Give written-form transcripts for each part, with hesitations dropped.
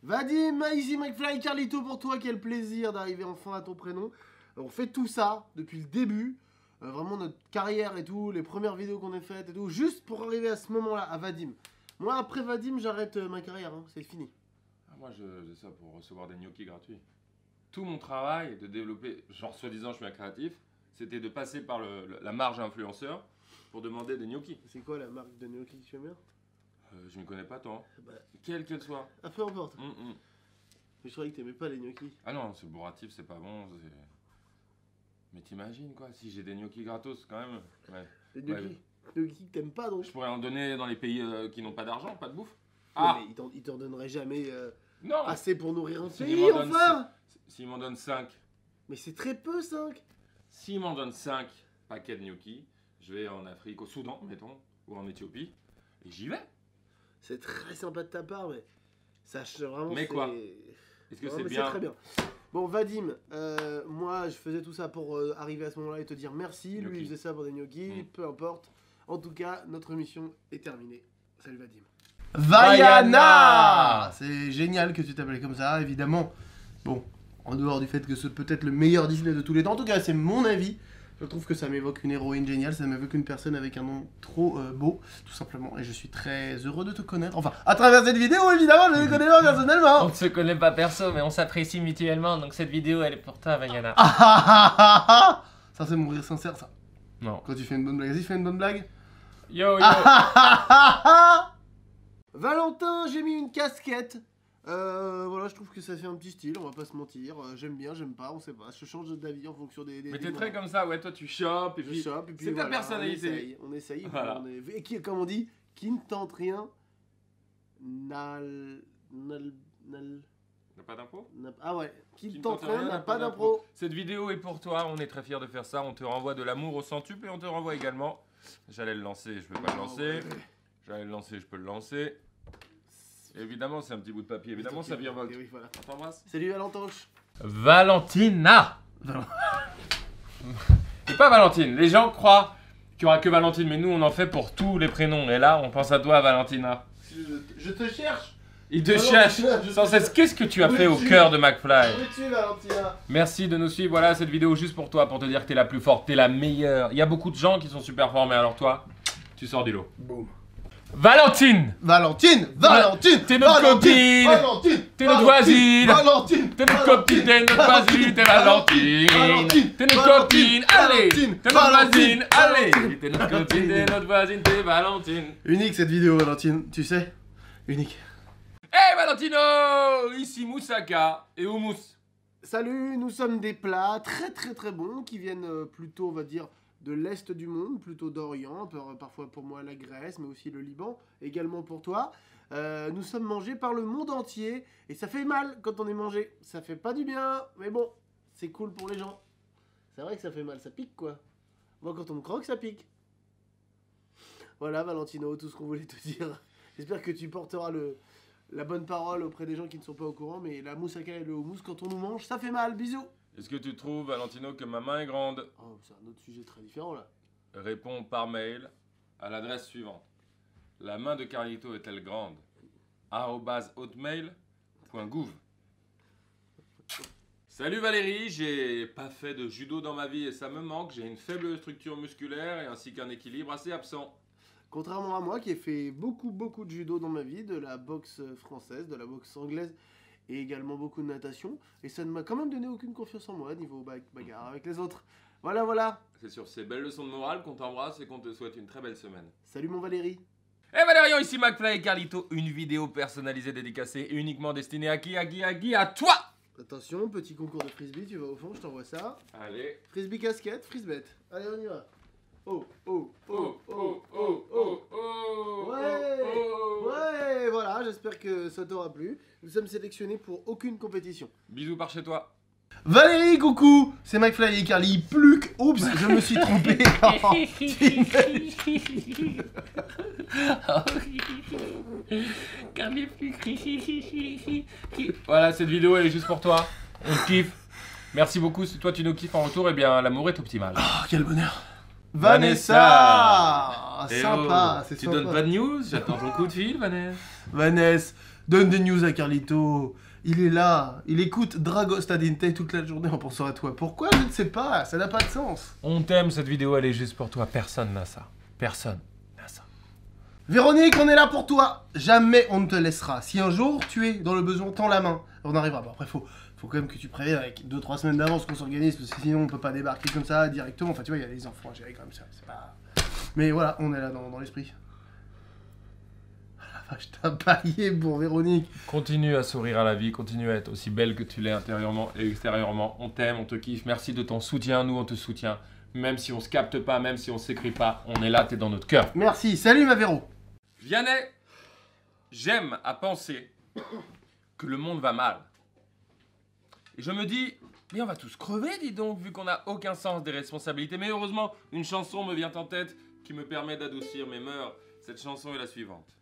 Vadim, ici McFly, Carlito pour toi, quel plaisir d'arriver enfin à ton prénom. On fait tout ça depuis le début, vraiment notre carrière et tout, les premières vidéos qu'on a faites et tout, juste pour arriver à ce moment-là, à Vadim. Moi après Vadim, j'arrête ma carrière, hein, c'est fini. Moi j'ai ça pour recevoir des gnocchis gratuits. Tout mon travail de développer, genre soi-disant je suis un créatif, c'était de passer par la marge influenceur pour demander des gnocchis. C'est quoi la marque de gnocchis que tu aimes bien? Je ne connais pas tant, Bah, quelle qu'elle soit. ah, peu importe. Mais je croyais que t'aimais pas les gnocchis. Ah non, c'est bourratif, c'est pas bon. Mais t'imagines quoi, si j'ai des gnocchis gratos quand même. Ouais. Les gnocchis, gnocchis que t'aimes pas donc. Je pourrais en donner dans les pays qui n'ont pas d'argent, pas de bouffe. Ah mais ils t'en donneraient jamais non. assez pour nourrir un S'il pays, m'en donne enfin. S'ils m'en donnent 5. Mais c'est très peu, 5. S'ils m'en donnent 5 paquets de gnocchis, je vais en Afrique, au Soudan, mettons, ou en Éthiopie, et j'y vais. C'est très sympa de ta part, mais sache vraiment. Mais quoi? Est-ce que c'est bien? C'est très bien. Bon, Vadim, moi je faisais tout ça pour arriver à ce moment-là et te dire merci. Gnocchi. Lui il faisait ça pour des gnocchis, peu importe. En tout cas, notre mission est terminée. Salut Vadim. Vaiana! C'est génial que tu t'appelles comme ça, évidemment. Bon, en dehors du fait que c'est peut-être le meilleur Disney de tous les temps, en tout cas c'est mon avis. Je trouve que ça m'évoque une héroïne géniale, ça m'évoque une personne avec un nom trop beau, tout simplement. Et je suis très heureux de te connaître. Enfin, à travers cette vidéo, évidemment, je ne connais pas personnellement. On ne se connaît pas perso, mais on s'apprécie mutuellement, donc cette vidéo, elle est pour toi, Vaiana. Ça, c'est mon rire sincère, ça. Non. Quand tu fais une bonne blague. Vas-y, fais une bonne blague. Yo, yo. Valentin, j'ai mis une casquette. Voilà, je trouve que ça fait un petit style, on va pas se mentir. J'aime bien, j'aime pas, on sait pas. Je change d'avis en fonction des Mais t'es moments. très comme ça, ouais, toi tu chopes, et puis c'est ta personnalité. On essaye. Voilà. Et qui, comme on dit, qui ne tente rien n'a pas d'impro? Ah ouais, qui Qui ne tente rien n'a pas d'impro. Cette vidéo est pour toi, on est très fiers de faire ça, on te renvoie de l'amour au centuple et on te renvoie également. J'allais le lancer, je peux pas le lancer. Ouais. J'allais le lancer, je peux le lancer. Évidemment, c'est un petit bout de papier, évidemment ça virevolte. Oui, voilà. On t'embrasse. Salut Valentoche. Valentina. Et pas Valentine, les gens croient qu'il n'y aura que Valentine, mais nous on en fait pour tous les prénoms. Et là, on pense à toi, Valentina. Je te cherche. Il te cherche sans cesse. Qu'est-ce que tu as fait au cœur de McFly? Où es-tu, Valentina? Merci de nous suivre. Voilà cette vidéo juste pour toi, pour te dire que t'es la plus forte, t'es la meilleure. Il y a beaucoup de gens qui sont super forts, mais alors toi, tu sors du lot. Boum. Valentine! Valentine! T'es notre copine! Valentine! T'es notre voisine! Valentine! T'es notre copine, t'es notre voisine, t'es Valentine! T'es notre copine, allez! T'es notre voisine, allez! T'es notre copine, t'es notre voisine, t'es Valentine! Unique cette vidéo, Valentine, tu sais? Unique. Hey Valentino! Ici Moussaka et Houmous. Salut, nous sommes des plats très bons qui viennent plutôt, on va dire, de l'Est du monde, plutôt d'Orient, parfois pour moi la Grèce, mais aussi le Liban, également pour toi. Nous sommes mangés par le monde entier, et ça fait mal quand on est mangé. Ça fait pas du bien, mais bon, c'est cool pour les gens. C'est vrai que ça fait mal, ça pique quoi. Moi quand on me croque, ça pique. Voilà Valentino, tout ce qu'on voulait te dire. J'espère que tu porteras la bonne parole auprès des gens qui ne sont pas au courant, mais la moussaka et le houmous, quand on nous mange, ça fait mal, bisous. Est-ce que tu trouves, Valentino, que ma main est grande? Oh, c'est un autre sujet très différent là. Réponds par mail à l'adresse suivante. La main de Carlito est-elle grande? @hotmail.gouv. Salut Valérie, j'ai pas fait de judo dans ma vie et ça me manque. J'ai une faible structure musculaire et ainsi qu'un équilibre assez absent. Contrairement à moi qui ai fait beaucoup de judo dans ma vie, de la boxe française, de la boxe anglaise et également beaucoup de natation. Et ça ne m'a quand même donné aucune confiance en moi niveau bagarre avec les autres. Voilà. C'est sur ces belles leçons de morale qu'on t'embrasse et qu'on te souhaite une très belle semaine. Salut mon Valérie. Et Valérian, ici McFly et Carlito, une vidéo personnalisée dédicacée et uniquement destinée à qui? À toi! Attention, petit concours de frisbee, tu vas au fond, je t'envoie ça. Allez. Frisbee casquette, frisbette. Allez, on y va. Oh. Ouais, voilà, j'espère que ça t'aura plu. Nous sommes sélectionnés pour aucune compétition. Bisous par chez toi. Valérie, coucou, c'est McFly et Carly. Pluc, oups, je me suis trompé. Voilà, cette vidéo elle est juste pour toi. On te kiffe. Merci beaucoup. Si toi tu nous kiffes en retour, eh bien l'amour est optimal. Oh, quel bonheur. Vanessa, Eh sympa, oh, c'est tu sympa. donnes pas de news? J'attends ton coup de fil, Vanessa. Vanessa, Donne des news à Carlito. Il est là, il écoute Dragos Adinte toute la journée en pensant à toi. Pourquoi? Je ne sais pas, ça n'a pas de sens. On t'aime, cette vidéo elle est juste pour toi. Personne n'a ça. Personne n'a ça. Véronique, on est là pour toi. Jamais on ne te laissera. Si un jour tu es dans le besoin, tends la main. On arrivera. Bon, après, faut quand même que tu préviennes avec 2-3 semaines d'avance qu'on s'organise, parce que sinon on peut pas débarquer comme ça directement. Enfin, tu vois, il y a des enfants à gérer comme ça. C'est pas... Mais voilà, on est là dans l'esprit. Je t'ai paillé pour Véronique. Continue à sourire à la vie, continue à être aussi belle que tu l'es intérieurement et extérieurement. On t'aime, on te kiffe, merci de ton soutien, nous on te soutient. Même si on se capte pas, même si on s'écrit pas, on est là, t'es dans notre cœur. Merci, salut ma Véro. Vianney, j'aime à penser que le monde va mal. Et je me dis, mais on va tous crever, dis donc, vu qu'on n'a aucun sens des responsabilités. Mais heureusement, une chanson me vient en tête qui me permet d'adoucir mes mœurs. Cette chanson est la suivante.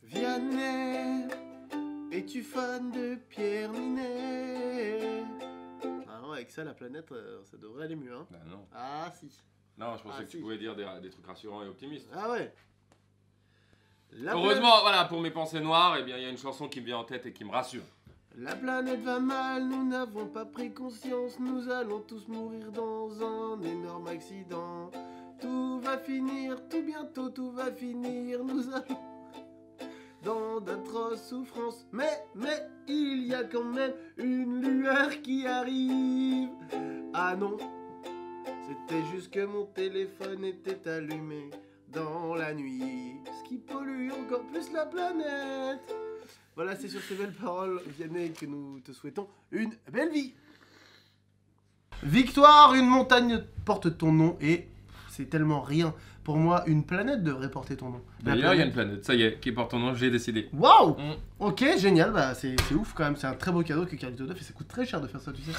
Vianney, es-tu fan de Pierre Ninet? Ah non, avec ça, la planète, ça devrait aller mieux, hein. Bah non. Ah si. Non, je pensais Ah, que si. tu pouvais dire des trucs rassurants et optimistes. Ah ouais. La Heureusement, voilà, pour mes pensées noires, eh bien, il y a une chanson qui me vient en tête et qui me rassure. La planète va mal, nous n'avons pas pris conscience, nous allons tous mourir dans un énorme accident. Tout va finir, tout bientôt, tout va finir, nous allons dans d'atroces souffrances. Mais, il y a quand même une lueur qui arrive. Ah non, c'était juste que mon téléphone était allumé dans la nuit, ce qui pollue encore plus la planète. Voilà, c'est sur ces belles paroles, Vianney, que nous te souhaitons une belle vie. Victoire, une montagne porte ton nom et c'est tellement rien. Pour moi, une planète devrait porter ton nom. D'ailleurs, il y a une planète, ça y est, qui porte ton nom, j'ai décidé. Waouh. Ok, génial, bah c'est ouf quand même, c'est un très beau cadeau que Carlito donne et ça coûte très cher de faire ça, tu sais.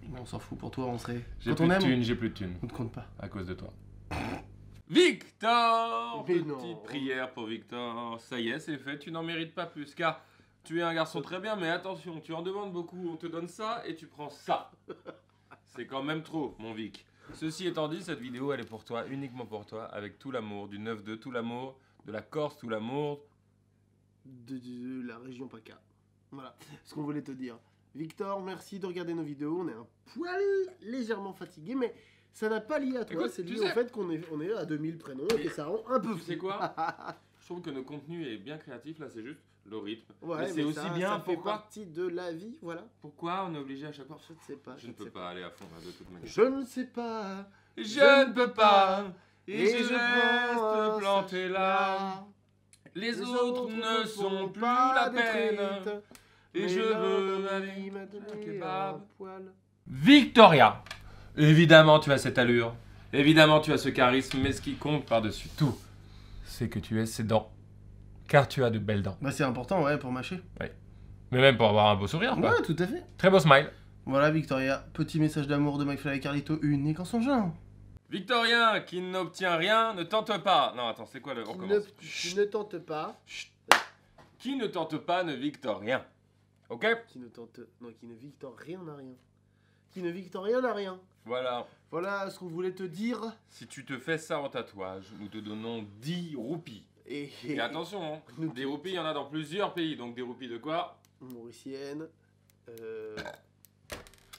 Mais on s'en fout, pour toi, on serait... J'ai Quand plus on de aime, thunes, j'ai plus de thunes. on te compte pas. À cause de toi. Victor! Mais Petite non. prière pour Victor. Ça y est, c'est fait, tu n'en mérites pas plus. Car tu es un garçon très bien, mais attention, tu en demandes beaucoup. On te donne ça et tu prends ça. C'est quand même trop, mon Vic. Ceci étant dit, cette vidéo, elle est pour toi, uniquement pour toi, avec tout l'amour du 9-2, tout l'amour de la Corse, tout l'amour De la région PACA. Voilà ce qu'on voulait te dire. Victor, merci de regarder nos vidéos. On est un poil légèrement fatigué, mais ça n'a pas lié à toi. Écoute, C'est tu lié au sais- fait qu'on est à 2000 prénoms et que ça rend un peu Tu sais fou. quoi? Je trouve que notre contenu est bien créatif, là, c'est juste le rythme. Ouais, mais c'est aussi ça bien, fait pourquoi partie de la vie, voilà. Pourquoi on est obligé à chaque fois? Je ne sais pas. Je ne peux pas aller à fond, là, de toute manière. Je ne sais pas. Je ne peux pas, et je prends un reste planté là. Les autres ne sont plus la peine, et je veux aller un kebab. Victoria, évidemment tu as cette allure, évidemment tu as ce charisme, mais ce qui compte par-dessus tout, c'est que tu aies ces dents. Car tu as de belles dents. Bah c'est important, ouais, pour mâcher. Mais même pour avoir un beau sourire, quoi. Ouais, tout à fait. Très beau smile. Voilà, Victoria, petit message d'amour de McFly et Carlito, unique en son genre. Victorien qui n'obtient rien ne tente pas. Non, attends, c'est quoi le... On recommence. Qui ne tente pas. Qui ne tente pas ne victoire rien. Ok? Qui ne tente... Non, qui ne victoire rien n'a rien. Qui ne victoire rien n'a rien. Voilà. Voilà ce qu'on voulait te dire. Si tu te fais ça en tatouage, nous te donnons 10 roupies. Et attention, hein, des roupies, il y en a dans plusieurs pays. Donc des roupies de quoi? Mauricienne.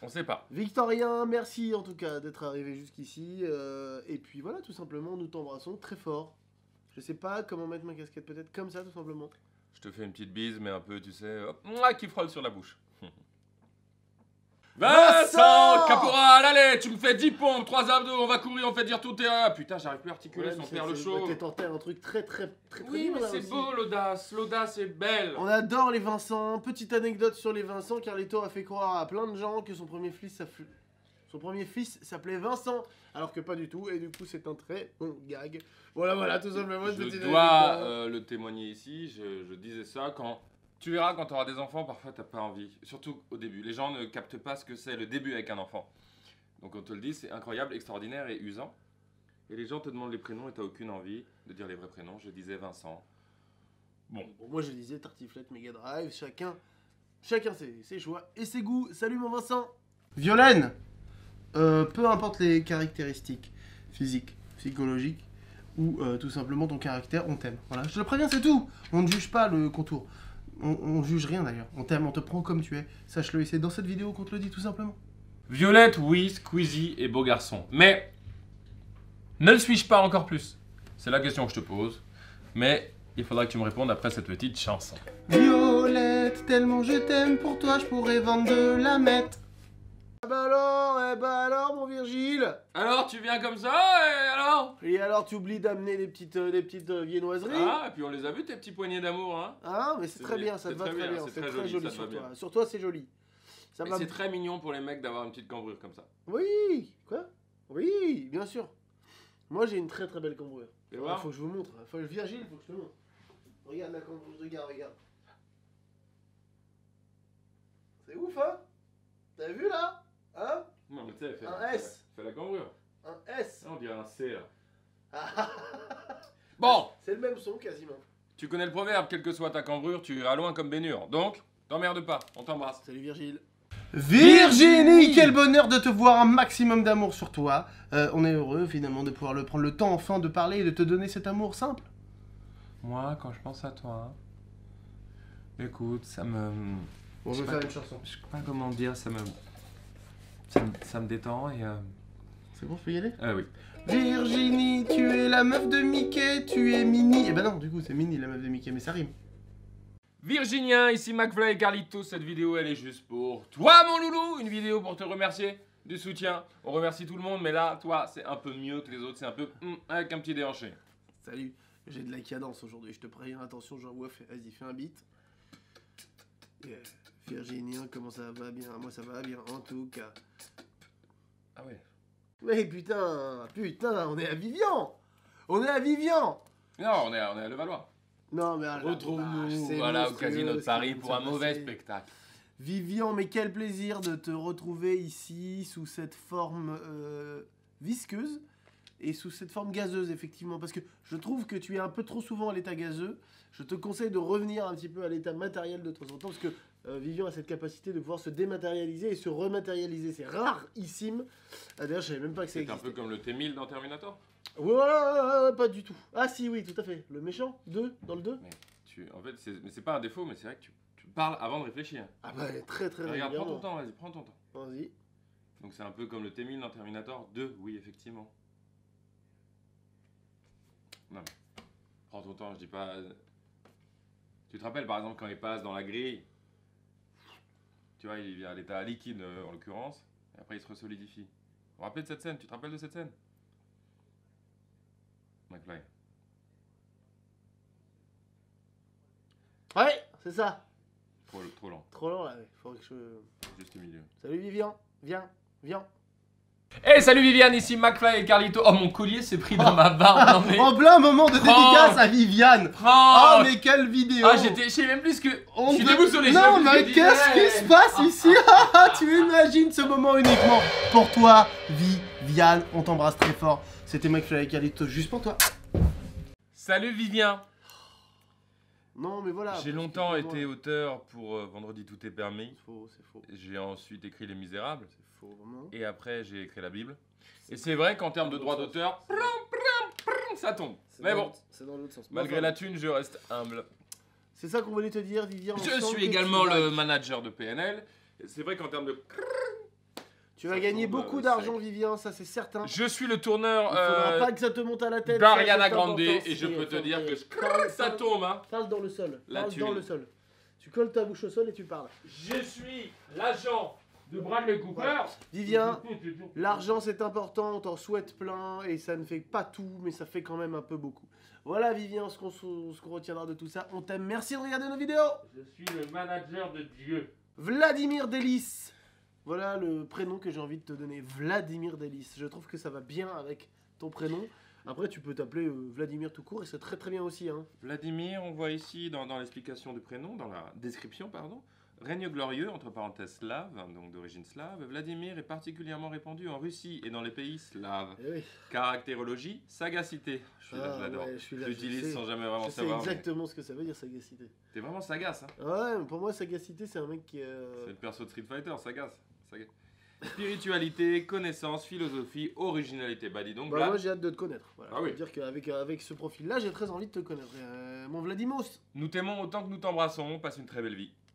On sait pas. Victorien, merci en tout cas d'être arrivé jusqu'ici. Et puis voilà, tout simplement, nous t'embrassons très fort. Je sais pas comment mettre ma casquette, peut-être comme ça, tout simplement. Je te fais une petite bise, mais un peu, tu sais, hop, mouah, qui frôle sur la bouche. Vincent Caporal, allez, tu me fais 10 pompes, 3 abdos, on va courir, on fait dire tout terrain. Putain, j'arrive plus à articuler, Ouais, son mais père le chaud. T'es tenté un truc très Oui, dur, mais là, c'est aussi. beau l'audace est belle. On adore les Vincent. Petite anecdote sur les Vincent, Carlito a fait croire à plein de gens que son premier fils s'appelait Vincent, alors que pas du tout, et du coup c'est un très bon gag. Voilà, tout simplement. cette petite Je dois anecdote. le témoigner ici, je disais ça quand... Tu verras, quand tu auras des enfants, parfois t'as pas envie. Surtout au début. Les gens ne captent pas ce que c'est le début avec un enfant. Donc on te le dit, c'est incroyable, extraordinaire et usant. Et les gens te demandent les prénoms et t'as aucune envie de dire les vrais prénoms. Je disais Vincent. Bon. Bon, moi je disais Tartiflette, Mega Drive, chacun ses choix et ses goûts. Salut mon Vincent. Violaine, peu importe les caractéristiques physiques, psychologiques ou tout simplement ton caractère, on t'aime. Voilà, je te le préviens, c'est tout. On ne juge pas le contour. On juge rien d'ailleurs. On t'aime, on te prend comme tu es. Sache-le, et c'est dans cette vidéo qu'on te le dit tout simplement. Violette, oui, Squeezie et beau garçon. Mais ne le suis-je pas encore plus? C'est la question que je te pose. Mais il faudra que tu me répondes après cette petite chanson. Violette, tellement je t'aime, pour toi je pourrais vendre de la mette. Eh bah alors, mon Virgile. Alors, tu viens comme ça, et alors? Et alors, tu oublies d'amener des petites viennoiseries. Ah, et puis on les a vus, tes petits poignets d'amour, hein? Ah, mais c'est C'est très bien, bien, ça te va très bien. c'est C'est très très joli, joli ça te sur va toi. bien. Sur toi, c'est joli. Ça Mais va. c'est très mignon pour les mecs d'avoir une petite cambrure comme ça. Oui, quoi? Oui, bien sûr. Moi, j'ai une très très belle cambrure. Et voir. Faut que je vous montre. Virgile, faut que je te montre. Regarde la cambrure, regarde. C'est ouf, hein? T'as vu là? Hein? Non, mais tu sais, Un S. fais la cambrure. Un S. On dirait un C, là. Ah, Bon, c'est le même son quasiment. tu connais le proverbe, quelle que soit ta cambrure, tu iras loin comme Bénur. Donc, t'emmerdes pas, on t'embrasse. Salut Virgile. Virginie, quel bonheur de te voir, un maximum d'amour sur toi. On est heureux finalement de pouvoir prendre le temps enfin de parler et de te donner cet amour simple. Moi, quand je pense à toi, écoute, ça me... On veut faire une chanson. Je sais pas comment dire, ça me détend et... C'est bon, je peux y aller? Ah oui. Virginie, tu es la meuf de Mickey, tu es Minnie. Eh ben non, du coup c'est Minnie la meuf de Mickey, mais ça rime. Virginien, ici McFly et Carlito, cette vidéo elle est juste pour toi mon loulou, une vidéo pour te remercier du soutien. On remercie tout le monde, mais là, toi, c'est un peu mieux que les autres, c'est un peu avec un petit déhanché. Salut, j'ai de la cadence aujourd'hui, je te préviens, attention, genre, ouais, vas-y, fais un beat. Virginien, comment ça va bien? Moi ça va bien, en tout cas. Ah ouais. Mais putain, on est à Vivian! On est à Vivian! Non, on est à Levallois. Non mais alors, Retrouve-nous c'est voilà, au monstrueux, casino de ce Paris qui vient pour de un se mauvais passer. spectacle. Vivian, mais quel plaisir de te retrouver ici sous cette forme visqueuse et sous cette forme gazeuse effectivement, parce que je trouve que tu es un peu trop souvent à l'état gazeux. Je te conseille de revenir un petit peu à l'état matériel de temps en temps, parce que Vivian a cette capacité de pouvoir se dématérialiser et se rematérialiser. C'est rarissime. Ah, d'ailleurs, je savais même pas que ça C'est un existait. peu comme le T-1000 dans Terminator. Voilà, pas du tout. Ah si, oui, tout à fait. Le méchant, 2, dans le 2. En fait, c'est pas un défaut, mais c'est vrai que tu parles avant de réfléchir. Ah bah, très très Regarde, prends ton régulièrement. temps, vas-y, prends ton temps. Vas-y. Donc c'est un peu comme le T-1000 dans Terminator 2, oui, effectivement. Non, mais prends ton temps, je dis pas... Tu te rappelles par exemple quand il passe dans la grille, tu vois, il vient à l'état liquide en l'occurrence, et après il se resolidifie. Vous vous rappelez de cette scène? Tu te rappelles de cette scène? McFly. Ouais, c'est ça. Trop lent, Trop lent là, faudrait que je... juste au milieu. Salut Vivian, viens. Hey, salut Viviane, ici McFly et Carlito. Oh, mon collier s'est pris dans ma barbe. Non, mais... En plein moment de dédicace à Viviane. Prends. Oh mais quelle vidéo. Ah, je sais même plus ce que... Je suis veut- déboussolé. Non mais qu'est-ce qui se passe ici? Tu imagines ce moment uniquement pour toi, Viviane. On t'embrasse très fort. C'était McFly et Carlito juste pour toi. Salut Vivien. Non mais voilà. J'ai longtemps été auteur pour Vendredi tout est permis. C'est faux. J'ai ensuite écrit Les Misérables. C'est faux, vraiment. Et après, j'ai écrit la Bible. Et c'est vrai qu'en termes de droit d'auteur, ça tombe. Mais bon, C'est dans l'autre sens. malgré la thune, je reste humble. C'est ça qu'on voulait te dire, Vivian. Je suis également le manager de PNL. Et c'est vrai qu'en termes de... Tu vas Ça gagner tombe, beaucoup sec. d'argent, Vivian, ça c'est certain. Je suis le tourneur Il faudra pas que ça te monte à la tête. d'Ariana ça, c'est Grande important, et je c'est peux te dire que Parle, ça parle, tombe. Hein. Parle dans le sol. La Parle thune. dans le sol. Tu colles ta bouche au sol et tu parles. Je suis l'agent de Bradley Cooper. Vivian, l'argent c'est important, on t'en souhaite plein et ça ne fait pas tout, mais ça fait quand même un peu beaucoup. Voilà Vivian, ce qu'on retiendra de tout ça. On t'aime, merci de regarder nos vidéos. Je suis le manager de Dieu. Vladimir Delis. Voilà le prénom que j'ai envie de te donner, Vladimir Delis. Je trouve que ça va bien avec ton prénom. Après tu peux t'appeler Vladimir tout court et c'est très très bien aussi. Hein. Vladimir, on voit ici dans l'explication du prénom, dans la description, pardon, règne glorieux, entre parenthèses slave, donc d'origine slave. Vladimir est particulièrement répandu en Russie et dans les pays slaves. Eh oui. Caractérologie, sagacité. Je l'adore. Ouais, je suis là, J'utilise je sais. sans jamais vraiment Je sais savoir. mais exactement ce que ça veut dire sagacité. T'es vraiment sagace, hein. Ouais, mais pour moi sagacité c'est un mec qui... C'est le perso de Street Fighter, sagace. spiritualité, connaissance, philosophie, originalité. Bah dis donc, Bah, Vlad. moi j'ai hâte de te connaître. Voilà. Ah Je oui. veux dire qu'avec avec ce profil-là, j'ai très envie de te connaître. Mon Vladimos. Nous t'aimons autant que nous t'embrassons. Passe une très belle vie.